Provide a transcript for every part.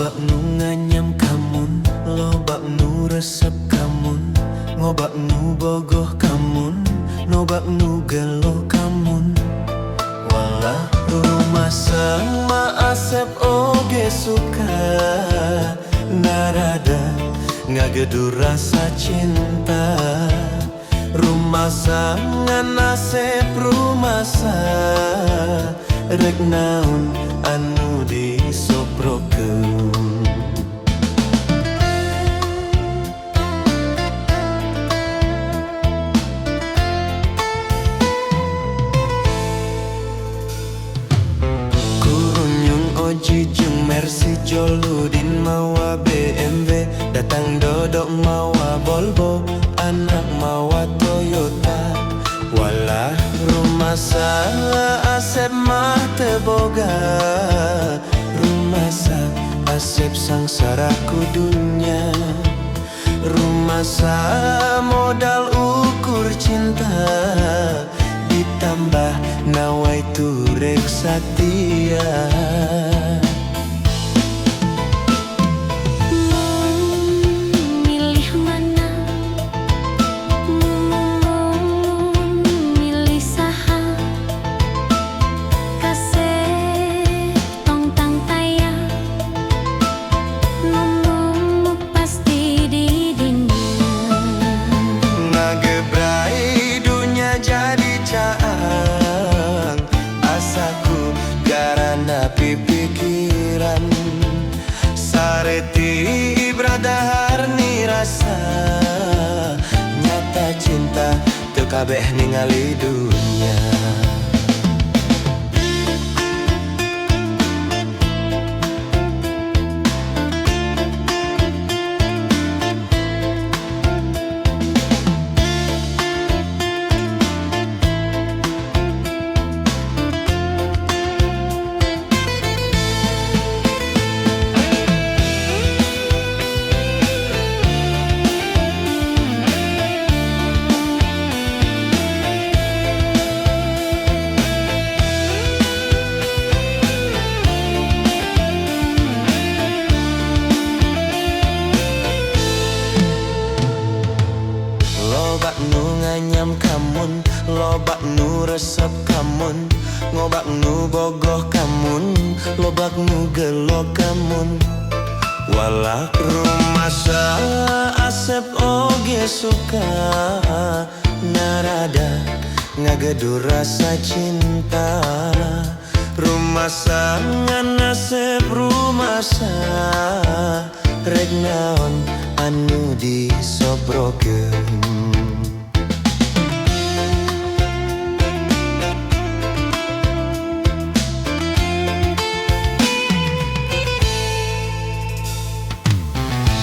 Lobak nu nganyam kamun, lobak nu resep kamun, ngobak nu bogoh kamun, nobak nu gelo kamun. Walah rumah sama asep oge suka, narada ngagedu rasa cinta. Rumah sangan asep rumasa, rek naon anu disoprokeun. Kurunyung Oji jeung Mercy Joludin mawa BMW, datang dodok mawa Volvo, anak mawa Toyota. Walah rumah salah asep mah teu boga, rumah sa asep sangsara kudunya. Rumah sa modal ukur cinta, ditambah nawai turek satia. Pikiran sareti ibradahar ni rasa, nyata cinta teu kabeh ningali dunya. Lobak nu nganyam kamun, lobak nu resep kamun, ngobak nu bogoh kamun, lobak nu gelo kamun. Walah rumah sa asep oge suka, narada ngagedu rasa cinta. Rumah sangan asep rumasa, rek naon anu disobrokeun.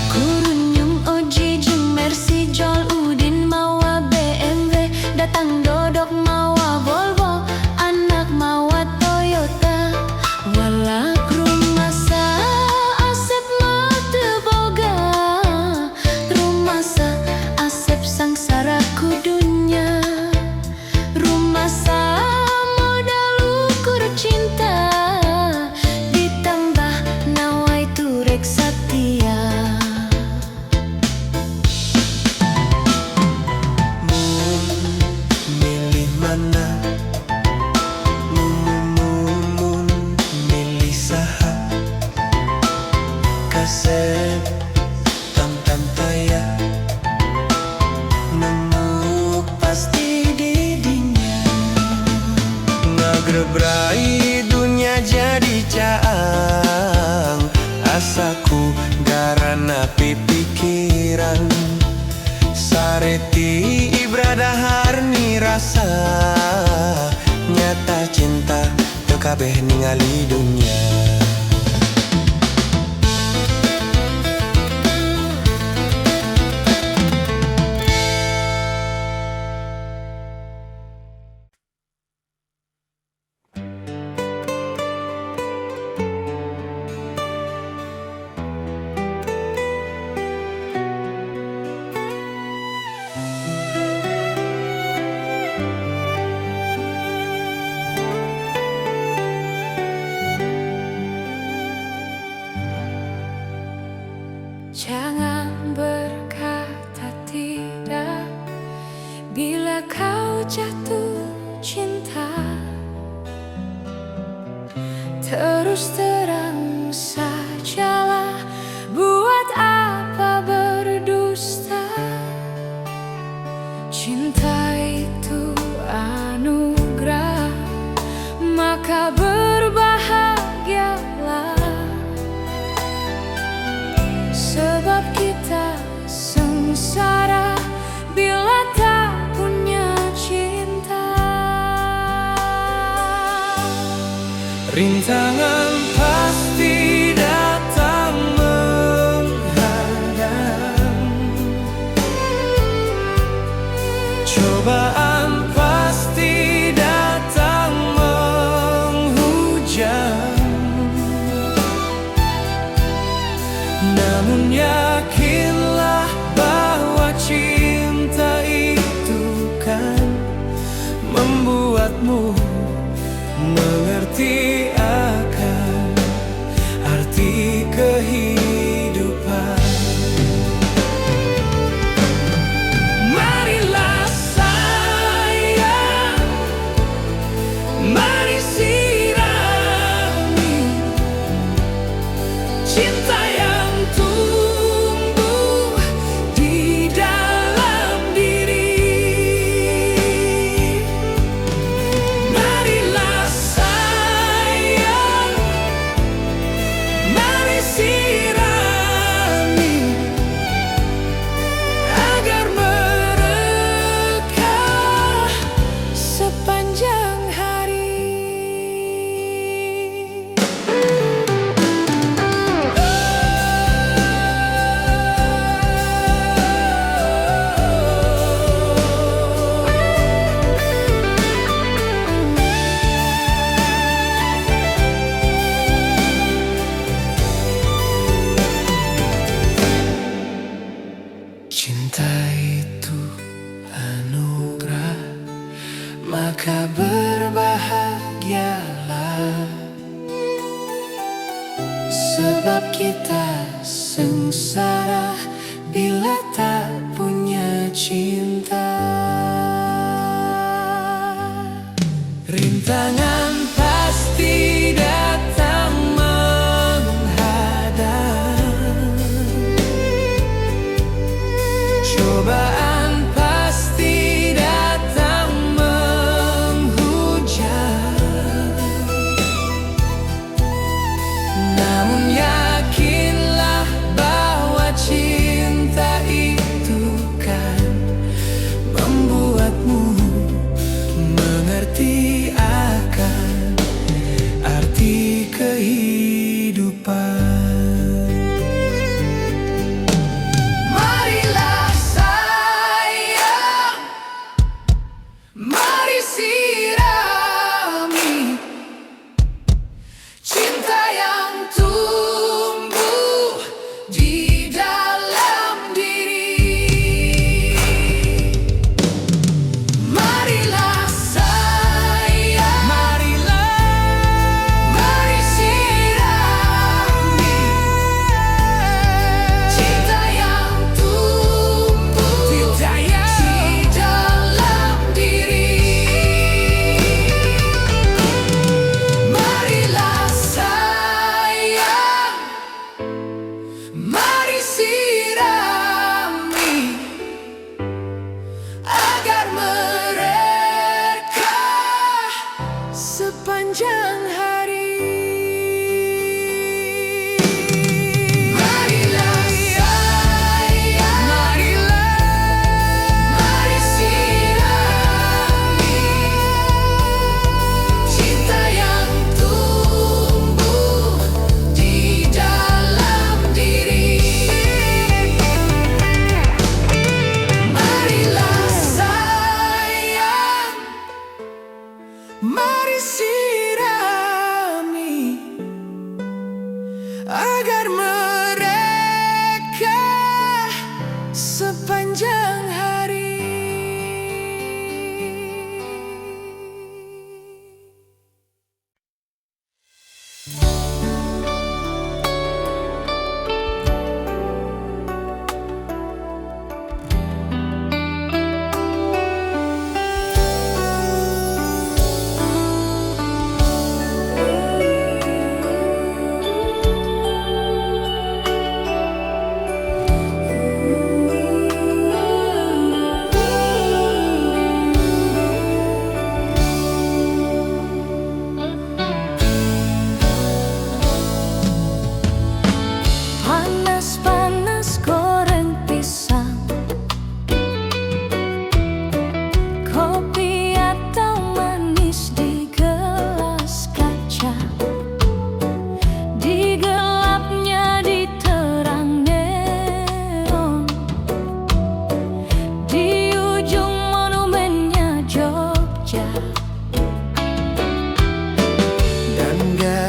Kurunyung Oji jeung Mercy Joludin mawa BMW, datang dodok mawa Volvo, anak mawa Toyota. Walah rumah sa asep mah teu boga, rumah sa asep sangsara kudunya. Rumah sa modal ukur cinta, ditambah nawai turek satia. Milih mana? Mun milih saha? Kasep tam-tam taya, nemu pasti di dinya. Ngagrebrai dunia jadi caang, asaku garana pipikiran. Sareti ibradahar ni rasa, nyata cinta teu kabeh ningali dunya. Terus terang sajalah, buat apa berdusta? Cinta itu anugerah, maka berbahagialah. Sebab kita sengsara bila tak punya cinta. Rintangan pasti datang menghadang, cobaan pasti datang menghujam. Namun yakinlah bahwa cinta itu kan membuatmu mengerti akan arti kehidupan. Marilah sayang, mari sirami cinta yang tumbuh di dalam diri. Marilah sayang, mari sirami agar merekah Sepanjang hari. Cinta itu anugerah, maka berbahagialah. Sebab kita sengsara bila tak punya cinta. Rintangan pasti datang menghadang, cobaan pasti datang menghujam. Namun yakinlah bahwa cinta itu kan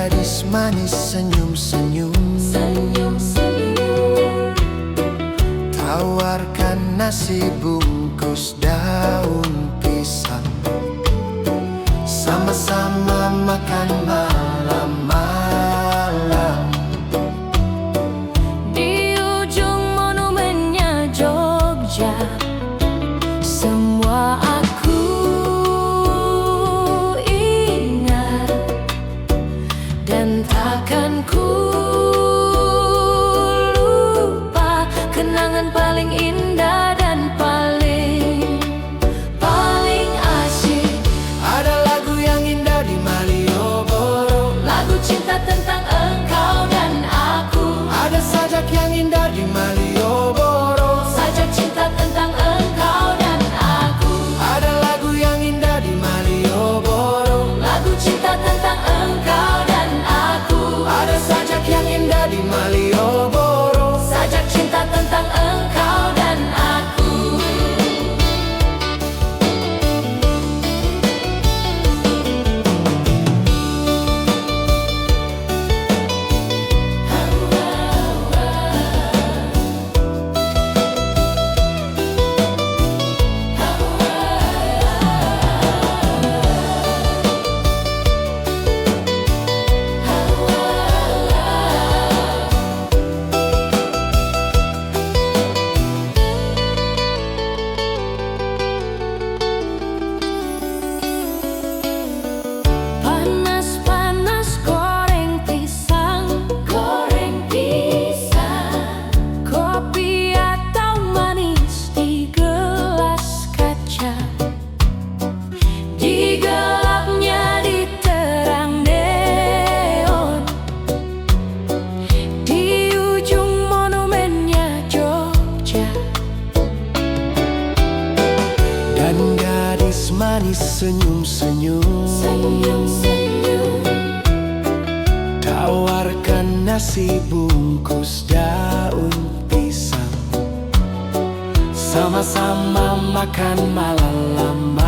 gadis manis senyum-senyum, tawarkan nasi bungkus daun pisang, sama-sama makan malam-malam. Di ujung monumennya Jogja, semua aku ingat dan takkan ku lupa kenangan paling indah dan paling asyik. Ada lagu yang indah di Malioboro, Lagu cinta tentang engkau dan aku. ada sajak yang indah di Malioboro, Sajak cinta tentang engkau dan aku. ada lagu yang indah di Malioboro, Lagu cinta tentang engkau dan aku. ada sajak yang indah di Malioboro. Sajak cinta tentang engkau dan aku. Panas-panas goreng pisang, kopi atau manis di gelas kaca. Di gelapnya diterang neon, di ujung monumennya Jogja. Dan gadis manis senyum-senyum, tawarkan nasi bungkus daun pisang, sama-sama makan malam-malam.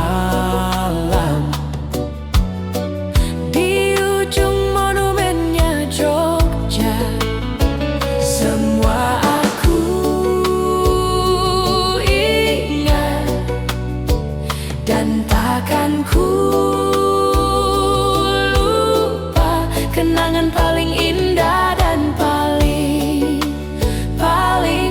Di ujung monumennya Jogja, semua aku ingat dan takkan ku lupa kenangan paling indah dan paling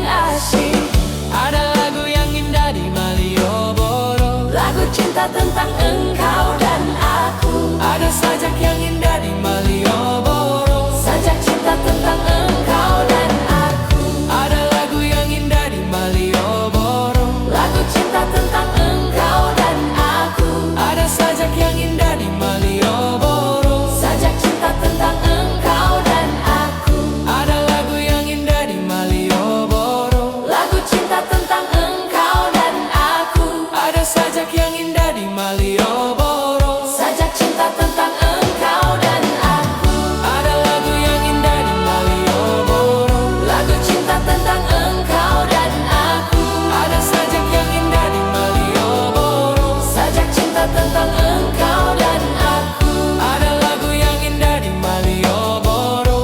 asyik. Ada lagu yang indah di Malioboro, Lagu cinta tentang engkau dan aku. ada sajak yang indah di Malioboro, Sajak cinta tentang engkau dan aku. ada lagu yang indah di Malioboro, Lagu cinta tentang engkau dan aku. ada sajak yang indah di Malioboro, Sajak cinta tentang engkau dan aku. ada lagu yang indah di Malioboro, Lagu cinta tentang engkau dan aku. ada sajak yang indah di Malioboro, Sajak cinta tentang engkau dan aku. ada lagu yang indah di Malioboro, Lagu cinta tentang engkau dan aku. ada sajak yang indah di Malioboro, Sajak cinta tentang engkau dan aku. ada lagu yang indah di Malioboro.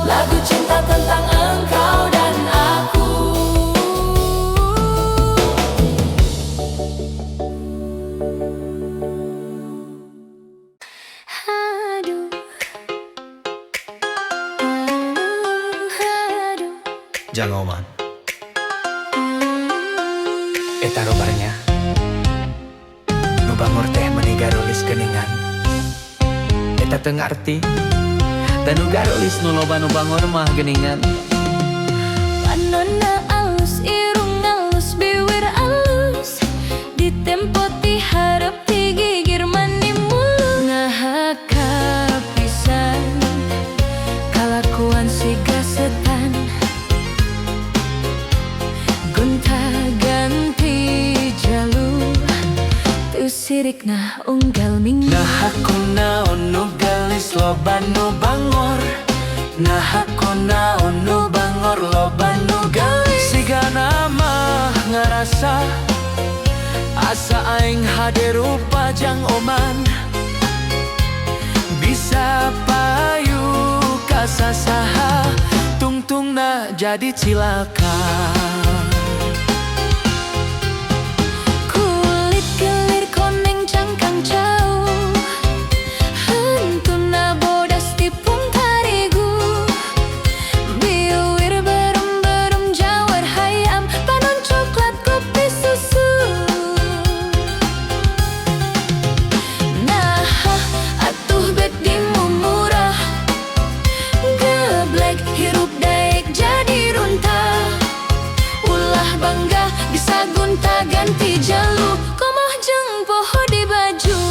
Lagu cinta tentang engkau dan aku. Aduh, aduh. Jangan oman, eta robarnya nu bangor teh meuni garulis geuningan, eta teu ngarti dan nu garulis nu loba nu bangor mah geuningan. Panonna alus, irung alus, bibir alus, ditempo ti hareup ti gigir mani mulu. Nah kapisan kalakuan si gasetan, gonta-ganti jalur, tu sirikna unggal minggu. Nah aku naon nu gelis loba nu bangor, nah aku naon nu bangor loba nu gelis. Sigana mah ngarasa asa aing hade rupa jang oman, jadi cilaka. Kulit kelir koneng cangkang jauh, hentuna bodas tipung tarigu, biwir berem-berem jawar hayam, panon coklat kopi susu. Nah, atuh bet dimu murah, geblek hirup daek jadi runtah. Ulah bangga bisa gunta ganti jalu, komoh jeung poho di baju.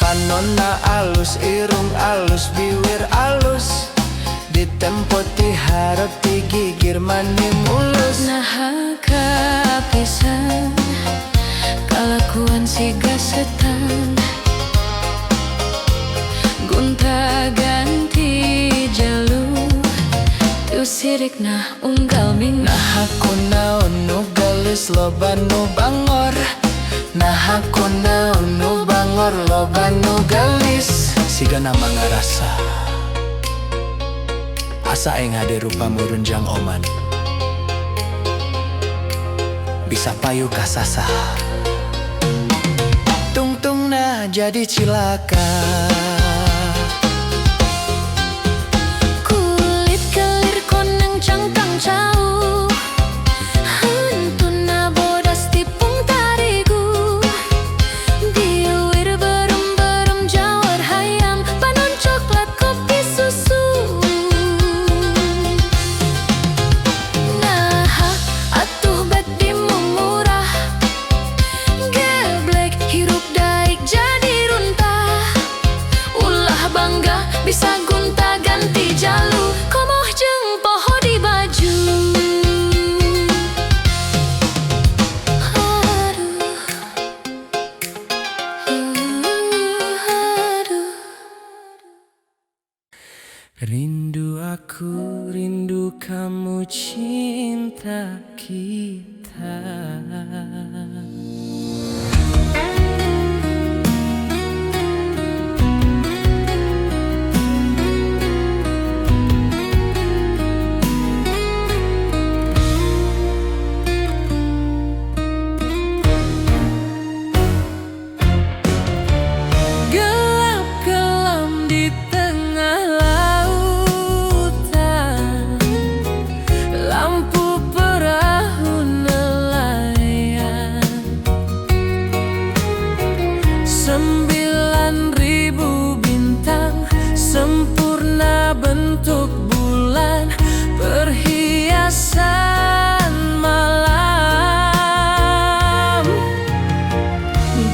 Panonna alus, irung alus, biwir alus, ditempo ti harap ti gigir mani mulus. Nah kapisan kalakuan si gasetan, gunta ganti jalu, tu sirik nah unggal ming. Nah aku naon nu galis loba nu bangor, nah aku naon nu bangor loba nu galis. Siga nama ngarasa asa aing hade rupa murunjang oman, bisa payu kasasa, tungtung nah jadi cilaka. Kulit kelir koneng cangkang jauh, hentuna bodas tipung tarigu, biwir berem-berem jawar hayam, panon coklat kopi susu. Nah atuh bet dimu murah, geblek hirup daik jadi runtah. Ulah bangga bisa gunta ganti jalu, komoh jeung poho di baju. Aduh. Rindu aku, rindu kamu, cinta kita. Gelap kelam di tengah lautan, lampu perahu nelayan, 9.000 bintang sempurna bentuk bulan, perhiasan malam.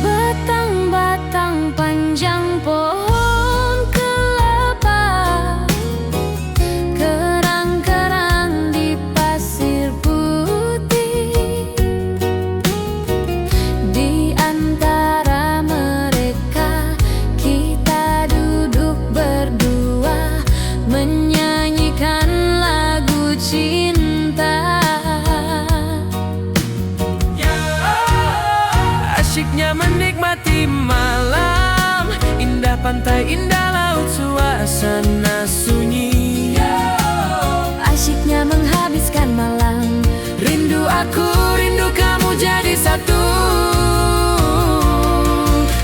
Batang-batang panjang pohon kelapa, kerang-kerang di pasir putih, di antara mereka kita duduk berdua, menyanyikan lagu cinta. Asyiknya menikmati malam, indah pantai, indah laut, suasana sunyi. Asyiknya menghabiskan malam, Rindu aku, rindu kamu jadi satu.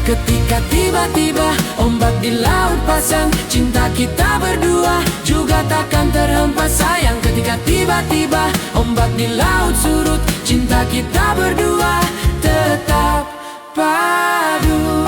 Ketika tiba-tiba ombak di laut pasang, cinta kita berdua juga takkan terhempas sayang. Ketika tiba-tiba ombak di laut surut, cinta kita berdua tetap padu.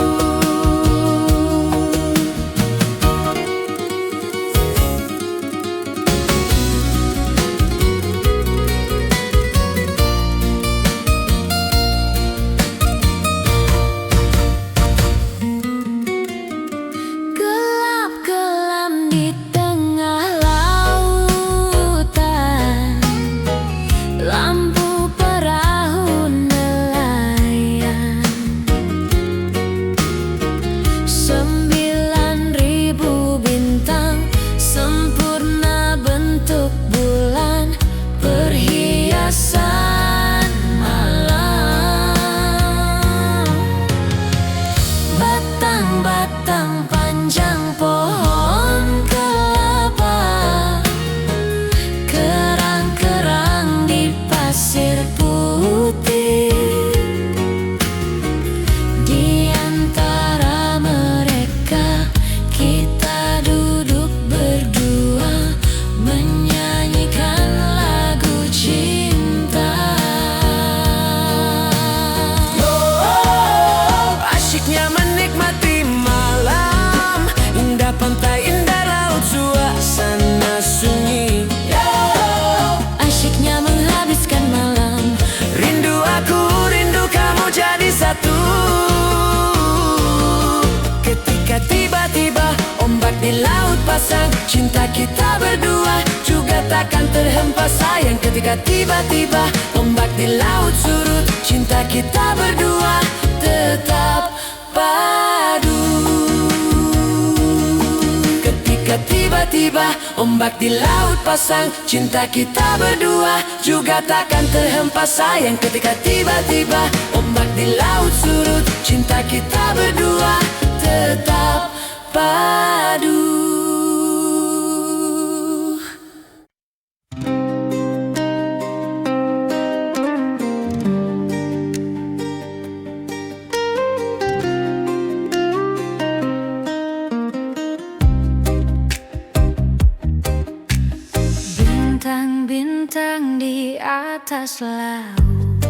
satu. Ketika tiba-tiba ombak di laut pasang, cinta kita berdua juga takkan terhempas sayang. Ketika tiba-tiba ombak di laut surut, cinta kita berdua tetap padu. Ketika tiba-tiba ombak di laut pasang, cinta kita berdua juga takkan terhempas sayang. Ketika tiba-tiba ombak di laut surut, cinta kita berdua tetap padu. Bintang-bintang di atas laut,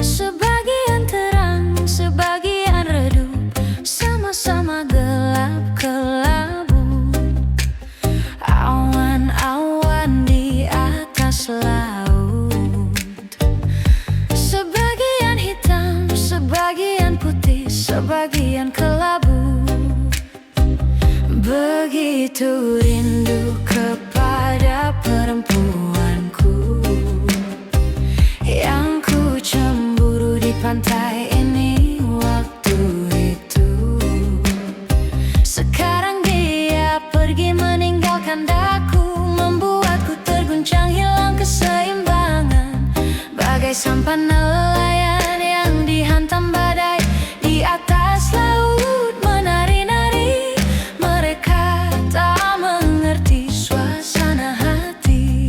sebagian terang, sebagian redup, sama-sama gelap kelabu. Awan-awan di atas laut, sebagian hitam, sebagian putih, sebagian kelabu. Begitu rindu kepada perempuanku, yang ku cemburu di pantai ini waktu itu. Sekarang dia pergi meninggalkan daku, membuatku terguncang hilang keseimbangan. Bagai sampan nelayan yang dihantam badai di atas laut menari-nari. Mereka tak mengerti suasana hati.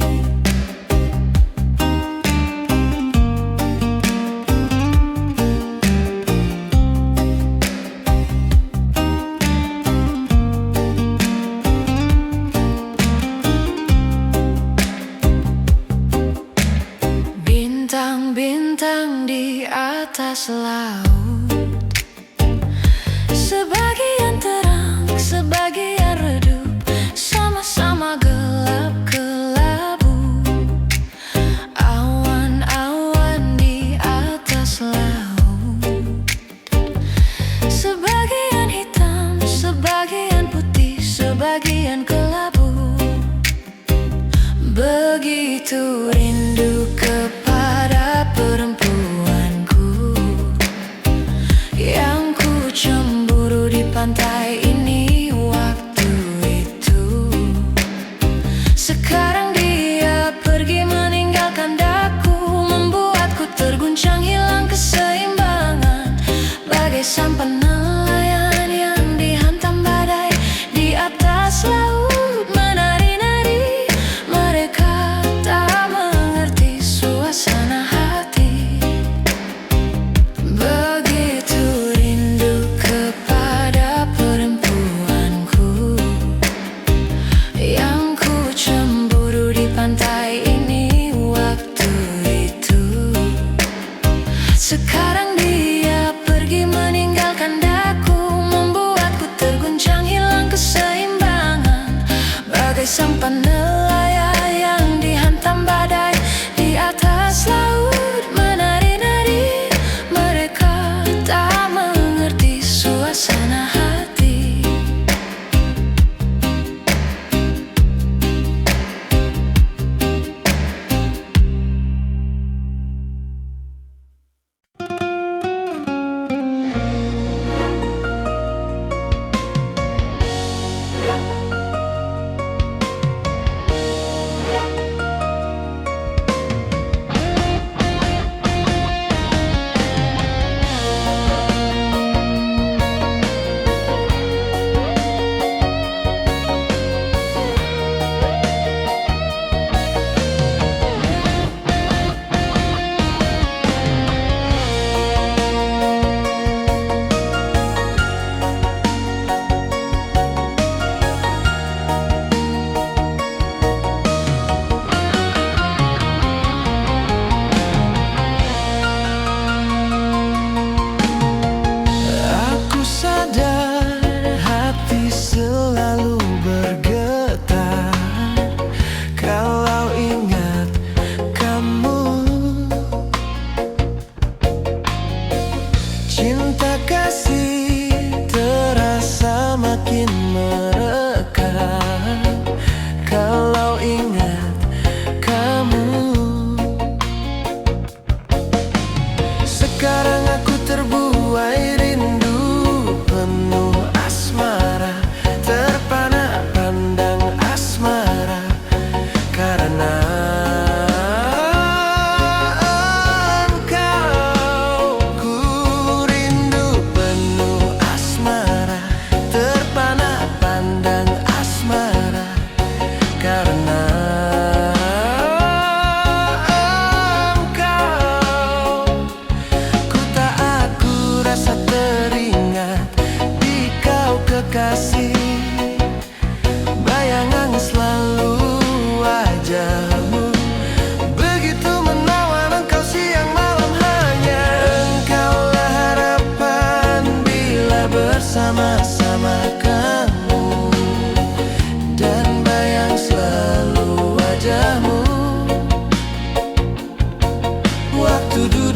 Bintang-bintang di atas laut, sebagian terang, sebagian redup, sama-sama gelap kelabu. Awan-awan di atas laut, sebagian hitam, sebagian putih, sebagian kelabu. Begitu rindu kepada perempuanku, yang ku cemburu di pantai ini waktu itu. Sekarang dia pergi meninggalkan daku, membuatku terguncang hilang keseimbangan. Bagai sampan nelayan yang dihantam badai di atas laut menari-nari. Mereka tak mengerti suasana hati. Begitu rindu kepada perempuanku, yang ku cemburu di pantai ini waktu itu. Sekarang dia pergi meninggalkan daku, membuatku terguncang hilang keseimbangan. Bagai sampan nelayan yang dihantam badai di atas laut menari-nari. Mereka tak mengerti suasana hati.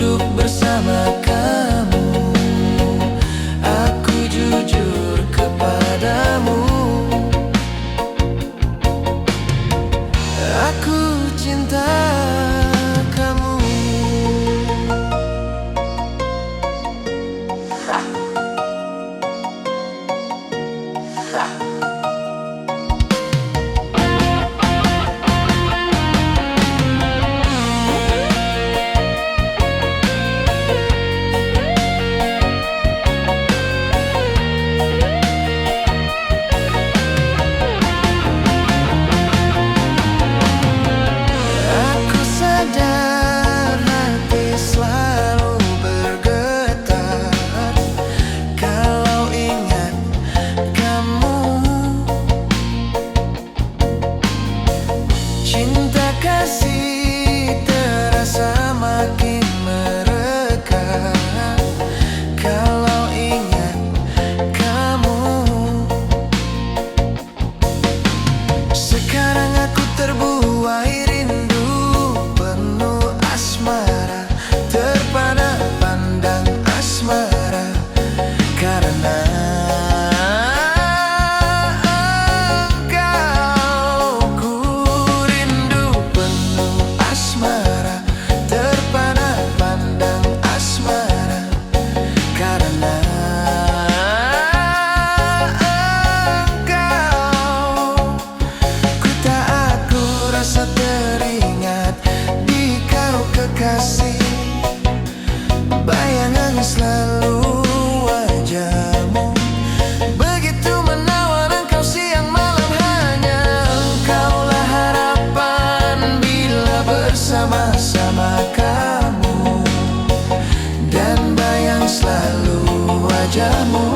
duduk bersama kamu, aku jujur kepadamu. Aku cinta kamu. Aku sadar hati selalu bergetar kalau ingat kamu. Cinta kasih terasa makin mereka kalau ingat kamu. Sekarang aku terbuai rindu penuh asmara, terpana pandang asmara karena engkau. Ku rindu penuh asmara, terpana pandang asmara karena engkau. Ku tak aku rasa teringat di kau kekasih, bayangan selalu wajahmu, begitu menawan engkau siang malam. Hanya engkaulah harapan bila bersama-sama kamu, dan bayang selalu wajahmu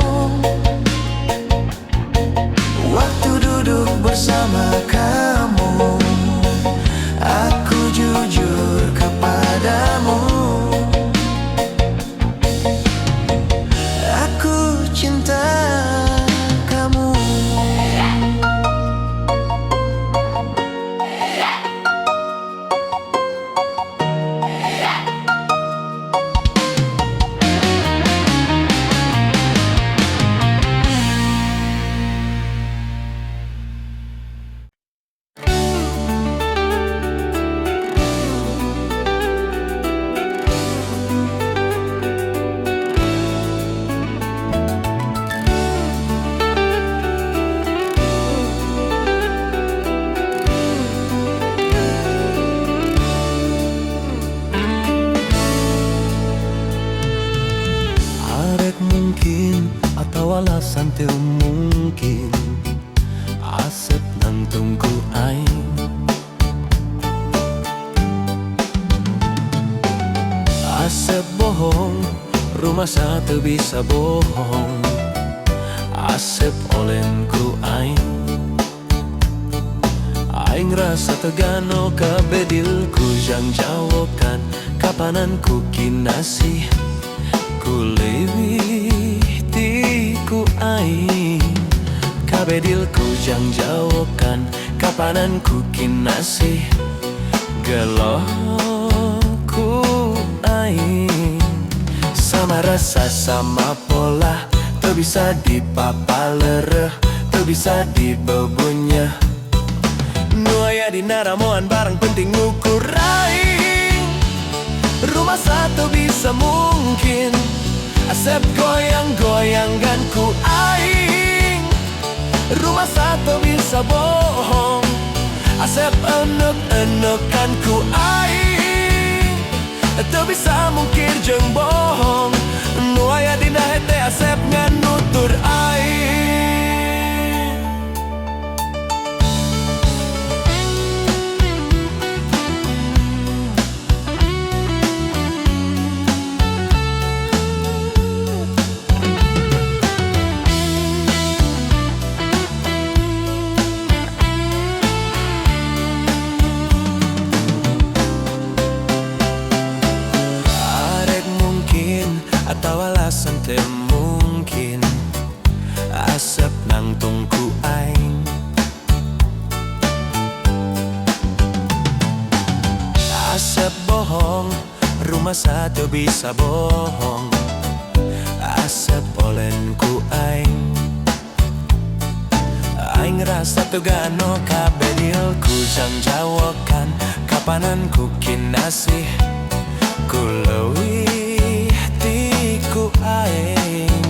waktu duduk bersama kamu, aku jujur kepadamu. Aku cinta kamu. Arek mungkin atau alasan teu mungkin asep nang tunggu aing. Asep bohong, rumah satu bisa bohong. Asep olenku aing. Aing rasa tegano kabedilku jang jawokan kapanan ku kinasih. Ku lewih tiku aing, kabedilku jang jawokan kapanan ku kinasih. Geloh ku aing, sama rasa sama pola, teu bisa dipapalereh, teu bisa dibebunyeh. Nu aya dina ramuan barang penting ngukur aing. Rumah satu bisa mungkin, asep goyang-goyangkan ku aing. Rumah satu bisa bohong, asep enek-enekan ku aing. Teu bisa mungkir jeung bohong, nu aya dina hete asep nganutur aing. Atau alasan teu mungkin asep nang tungku aing. Asep bohong, rumah rumah satu bisa bohong. Asep olenku aing rasa tegano kabeh dilku jang jawokan. Kapanan ku kinasih ku leuwih tiku aing.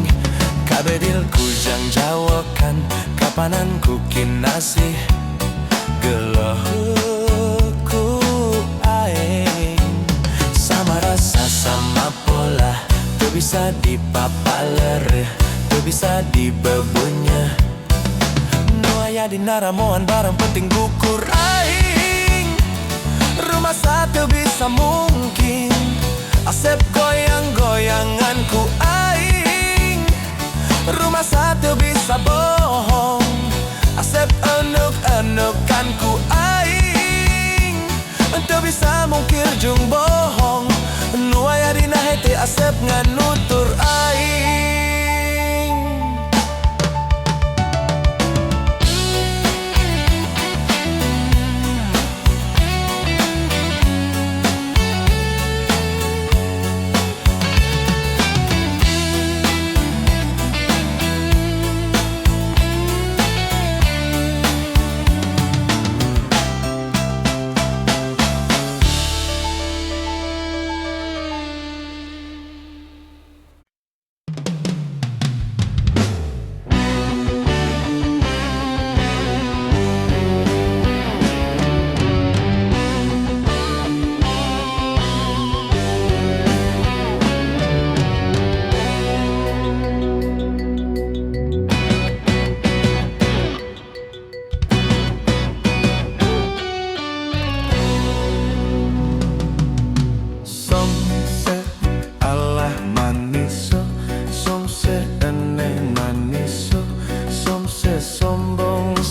Kabeh dilku jang jawokan. Kapanan ku kinasih gelohku aing. Sama rasa sama pola, tuh bisa dipapaler, tuh bisa dibebunya. Nu aya di naramoan barang penting gukur aing. Rumah satu bisa mungkin, Asep goyang-goyangan ku aing. Rumah satu bisa bohong, Asep enuk-enukan ku aing. Ente bisa mungkir jung bohong, nu aya dina hete Asep nganutur aing.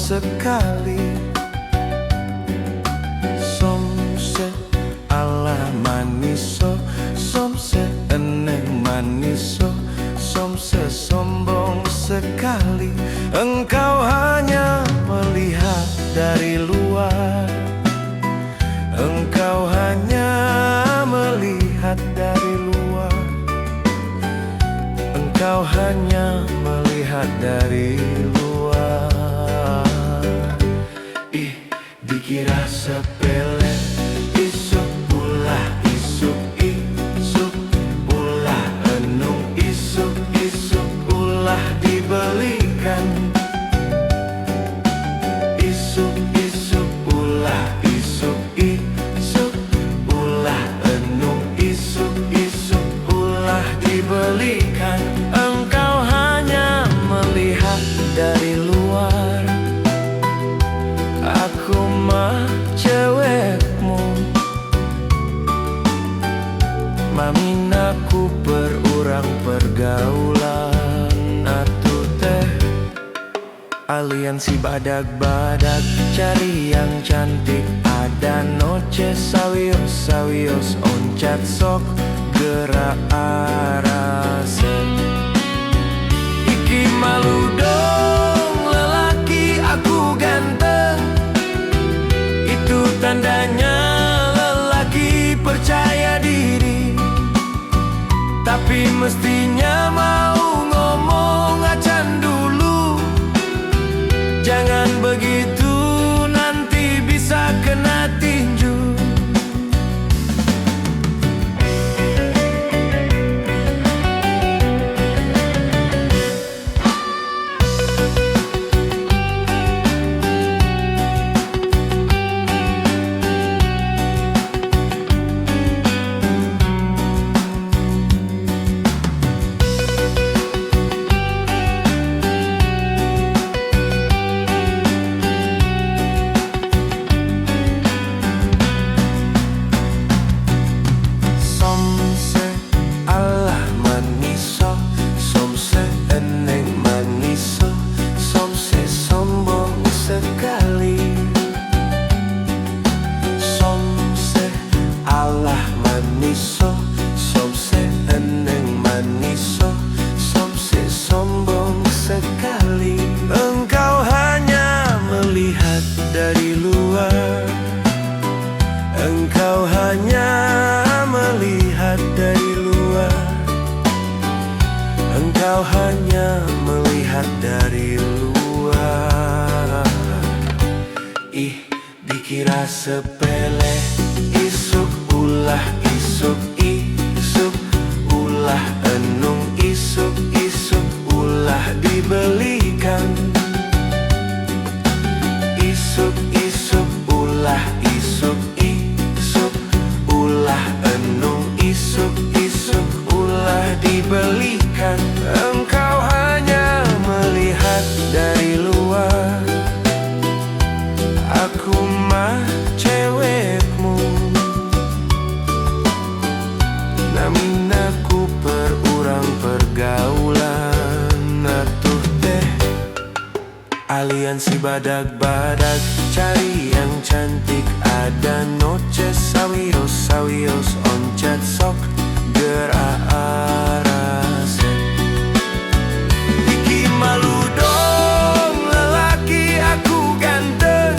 Sekali somse ala maniso, somse eneng maniso, somse sombong sekali. Engkau hanya melihat dari luar, engkau hanya melihat dari luar, engkau hanya melihat dari luar. Dikira sepele, isuk ulah isuk, isuk ulah enung, isuk isuk ulah dibelikan. Isuk isuk ulah isuk, isuk ulah enung, isuk isuk ulah dibelikan. Engkau hanya melihat dari luar, aku mah cewekmu. Maminaku berurang pergaulan atuh teh aliansi badag-badag, cari yang cantik. Ada noche sawios-sawios, oncat sok gerak arase. Iki malu dong lelaki aku ganteng, itu tandanya lelaki percaya diri. Tapi mestinya mau ngomong acan dulu, jangan begitu nanti bisa kena tinju. Engkau hanya melihat dari luar. Ih, dikira sepele. Isuk ulah isuk isuk ulah enung isuk isuk ulah dibelikan. Isuk isuk ulah isuk isuk ulah enung isuk isuk ulah dibelikan. Engkau hanya melihat dari luar. Aku mah cewekmu, namin aku perurang pergaulan. Atuh teh aliansi badag-badag, cari yang cantik. Ada noces sawios sawios oncat sok gerarase. Iki malu dong lelaki aku ganteng.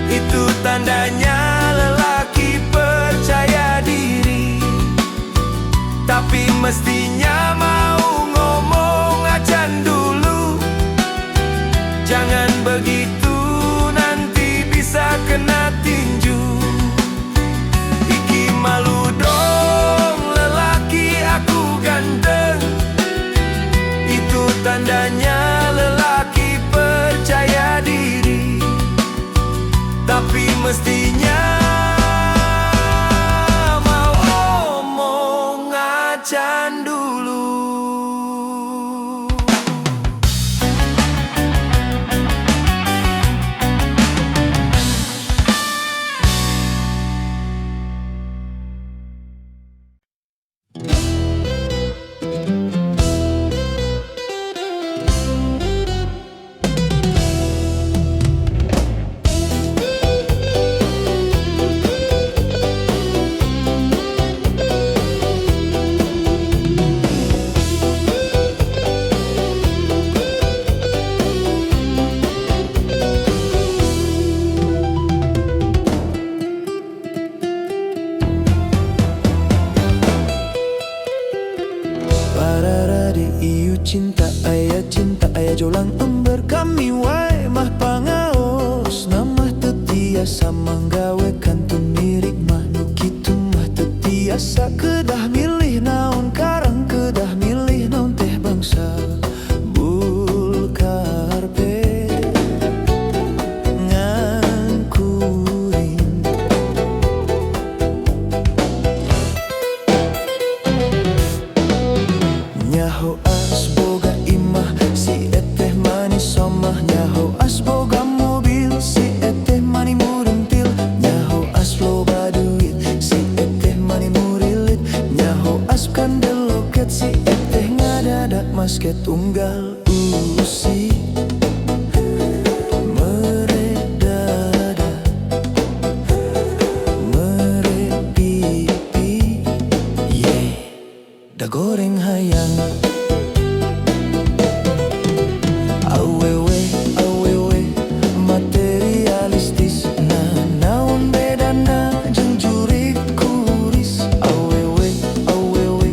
Itu tandanya lelaki percaya diri. Tapi mestinya mau ngomong acan dulu. Jangan begitu nanti bisa kena tinju. Iki malu dong lelaki aku ganteng. Itu tandanya lelaki percaya diri. Tapi mestinya mau ngomong acan dulu. Cinta ayah jolang ember kami wae mah pangaos. Namah tetiasa manggawe kantun mirip mah nu kitu mah tetiasa. Kedah milih naon karang, kedah milih naon teh bangsa bulkarpe ngangkuring. Nyaho asboga imah si eteh manis somah. Nyaho asboga mobil si eteh mani murintil. Nyaho asloba duit si eteh mani murilit. Nyaho askan deloket si eteh ngadadak masket unggal usi. Meredada merepipi yeah. Da goreng hayang awewe awewe materialistis. Nah naon bedana jeung jurig kuris. Awewe awewe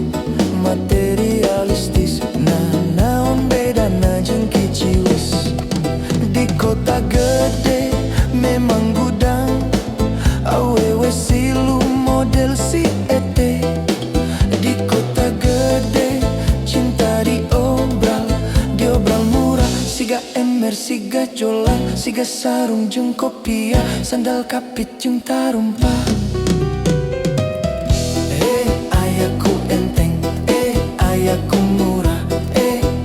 materialistis. Nah naon bedana jeung kiciwis. Di kota gede memang gudang. Awewe silu model si ete. Di kota gede cinta diobral murah. Siga ember, siga jola, siga sarung jeung kopia, sandal kapit jeung tarumpah. Ayaku enteng, ayaku murah,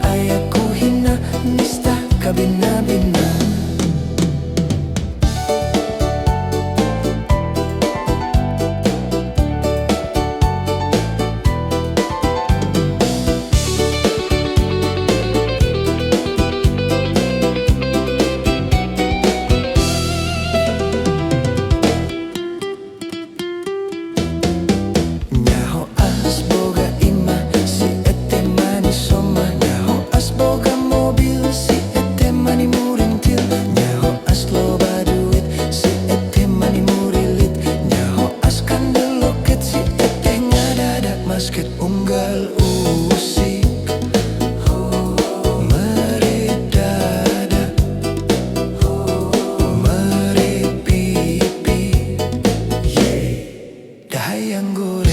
ayaku hina, nista kabina-bina. goreng